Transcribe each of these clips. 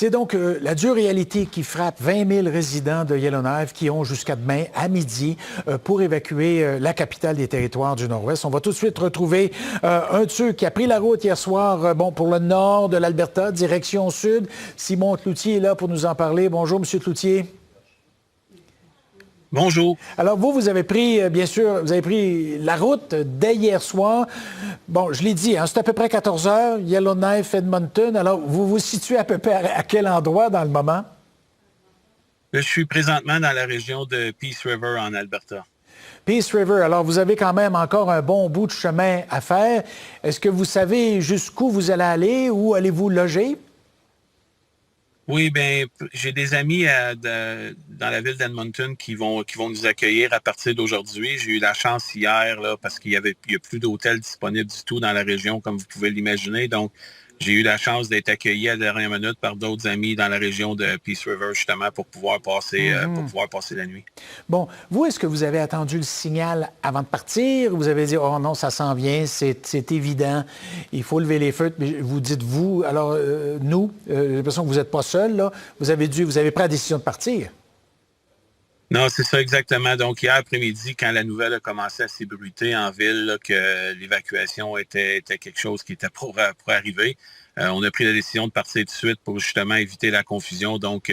C'est donc la dure réalité qui frappe 20 000 résidents de Yellowknife qui ont jusqu'à demain à midi pour évacuer la capitale des territoires du Nord-Ouest. On va tout de suite retrouver un de ceux qui a pris la route hier soir pour le nord de l'Alberta, direction sud. Simon Cloutier est là pour nous en parler. Bonjour, M. Cloutier. Bonjour. Alors, vous avez pris, bien sûr, vous avez pris la route dès hier soir. Bon, je l'ai dit, c'est à peu près 14 heures, Yellowknife, Edmonton. Alors, vous vous situez à peu près à quel endroit dans le moment? Je suis présentement dans la région de Peace River, en Alberta. Peace River. Alors, vous avez quand même encore un bon bout de chemin à faire. Est-ce que vous savez jusqu'où vous allez aller? Où allez-vous loger? Oui, bien, j'ai des amis dans la ville d'Edmonton qui vont nous accueillir à partir d'aujourd'hui. J'ai eu la chance hier, là, parce qu'il y a plus d'hôtels disponibles du tout dans la région, comme vous pouvez l'imaginer. Donc, j'ai eu la chance d'être accueilli à la dernière minute par d'autres amis dans la région de Peace River, justement, pour pouvoir passer la nuit. Bon, vous, est-ce que vous avez attendu le signal avant de partir? Vous avez dit, oh non, ça s'en vient, c'est évident, il faut lever les feux. Mais vous dites, vous, alors nous, j'ai l'impression que vous n'êtes pas seul, là. Vous avez pris la décision de partir. Non, c'est ça exactement. Donc, hier après-midi, quand la nouvelle a commencé à s'ébruiter en ville, là, que l'évacuation était quelque chose qui était pour arriver, on a pris la décision de partir tout de suite pour justement éviter la confusion. Donc,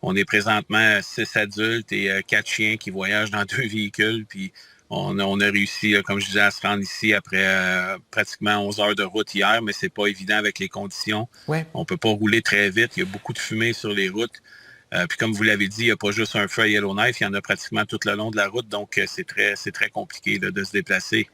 on est présentement 6 adultes et 4 chiens qui voyagent dans 2 véhicules. Puis, on a réussi, comme je disais, à se rendre ici après pratiquement 11 heures de route hier, mais c'est pas évident avec les conditions. Ouais. On peut pas rouler très vite. Il y a beaucoup de fumée sur les routes. Puis comme vous l'avez dit, il n'y a pas juste un feu à Yellowknife, il y en a pratiquement tout le long de la route, donc c'est très compliqué là, de se déplacer.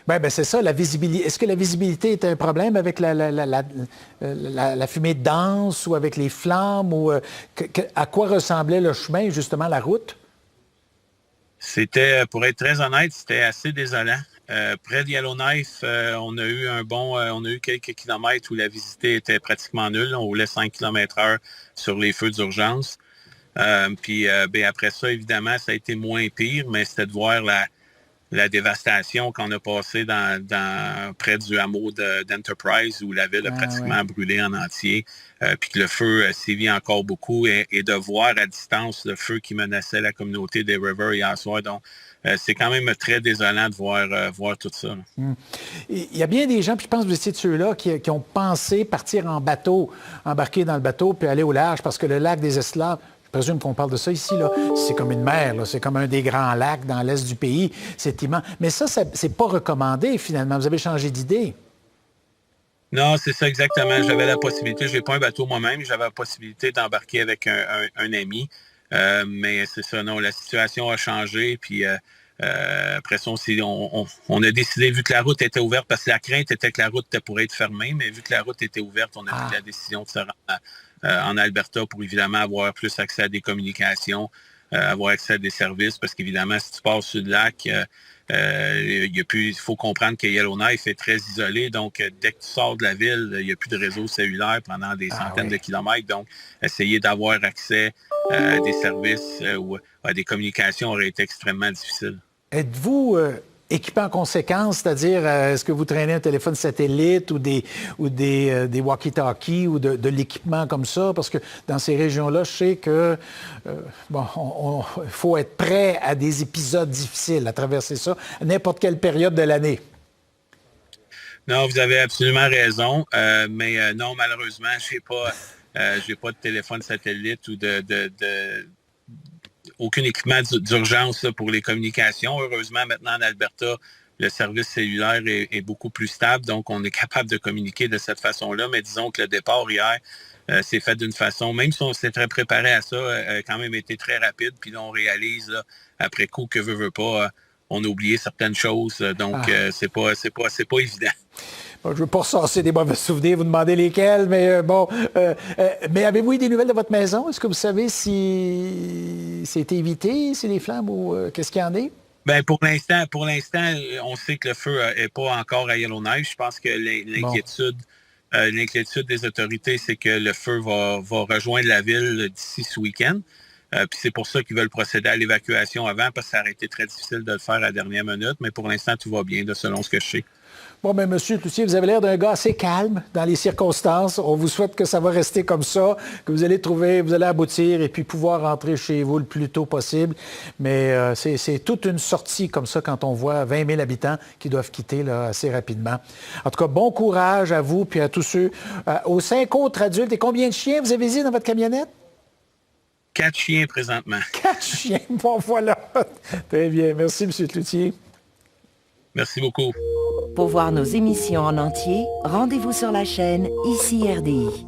Bien, c'est ça, la visibilité. Est-ce que la visibilité est un problème avec la fumée dense ou avec les flammes? Ou à quoi ressemblait le chemin, justement, la route? C'était, pour être très honnête, c'était assez désolant. Près de Yellowknife, on a eu quelques kilomètres où la visite était pratiquement nulle. On roulait 5 km/h sur les feux d'urgence. Puis après ça, évidemment, ça a été moins pire, mais c'était de voir la dévastation qu'on a passée près du hameau d'Enterprise où la ville a pratiquement brûlé en entier, puis que le feu sévit encore beaucoup et de voir à distance le feu qui menaçait la communauté des Rivers hier soir. Donc, c'est quand même très désolant de voir tout ça. Il y a bien des gens, puis je pense que vous étiez de ceux-là, qui ont pensé partir en bateau, embarquer dans le bateau, puis aller au large, parce que le lac des Esclaves, je présume qu'on parle de ça ici, là. C'est comme une mer, là. C'est comme un des grands lacs dans l'est du pays. C'est immense. Mais ça c'est pas recommandé, finalement. Vous avez changé d'idée. Non, c'est ça exactement. J'avais la possibilité, je n'ai pas un bateau moi-même, j'avais la possibilité d'embarquer avec un ami. Mais c'est ça, non, la situation a changé. Puis après ça, on a décidé, vu que la route était ouverte, parce que la crainte était que la route pourrait être fermée, mais vu que la route était ouverte, on a pris la décision de se rendre en Alberta pour évidemment avoir plus accès à des communications, avoir accès à des services, parce qu'évidemment, si tu passes sur le lac, il faut comprendre que Yellowknife est très isolé, donc dès que tu sors de la ville, il n'y a plus de réseau cellulaire pendant des centaines de kilomètres, donc essayer d'avoir accès à des services ou à des communications aurait été extrêmement difficile. Êtes-vous équipé en conséquence, c'est-à-dire est-ce que vous traînez un téléphone satellite ou des walkie-talkies ou de l'équipement comme ça? Parce que dans ces régions-là, je sais que faut être prêt à des épisodes difficiles, à traverser ça à n'importe quelle période de l'année. Non, vous avez absolument raison, mais non, malheureusement, j'ai pas de téléphone satellite ou aucun équipement d'urgence là, pour les communications. Heureusement, maintenant, en Alberta, le service cellulaire est beaucoup plus stable, donc on est capable de communiquer de cette façon-là. Mais disons que le départ hier s'est fait d'une façon, même si on s'était préparé à ça, a quand même été très rapide. Puis là, on réalise, là, après coup, que veut pas, on a oublié certaines choses. Donc, c'est pas évident. Bon, je ne veux pas ressasser des mauvais souvenirs, vous demandez lesquels, mais mais avez-vous eu des nouvelles de votre maison? Est-ce que vous savez si c'était évité, si les flammes ou qu'est-ce qu'il y en est? Bien, pour l'instant, on sait que le feu n'est pas encore à Yellowknife. Je pense que l'inquiétude des autorités, c'est que le feu va rejoindre la ville d'ici ce week-end. Puis c'est pour ça qu'ils veulent procéder à l'évacuation avant, parce que ça aurait été très difficile de le faire à la dernière minute. Mais pour l'instant, tout va bien, selon ce que je sais. Bon, bien, M. Cloutier, vous avez l'air d'un gars assez calme dans les circonstances. On vous souhaite que ça va rester comme ça, que vous allez aboutir et puis pouvoir rentrer chez vous le plus tôt possible. Mais c'est toute une sortie comme ça quand on voit 20 000 habitants qui doivent quitter là, assez rapidement. En tout cas, bon courage à vous puis à tous ceux. Aux 5 autres adultes, et combien de chiens vous avez dit dans votre camionnette? 4 chiens présentement. 4 chiens, bon voilà. Très bien. Merci, M. Cloutier. Merci beaucoup. Pour voir nos émissions en entier, rendez-vous sur la chaîne ICI RDI.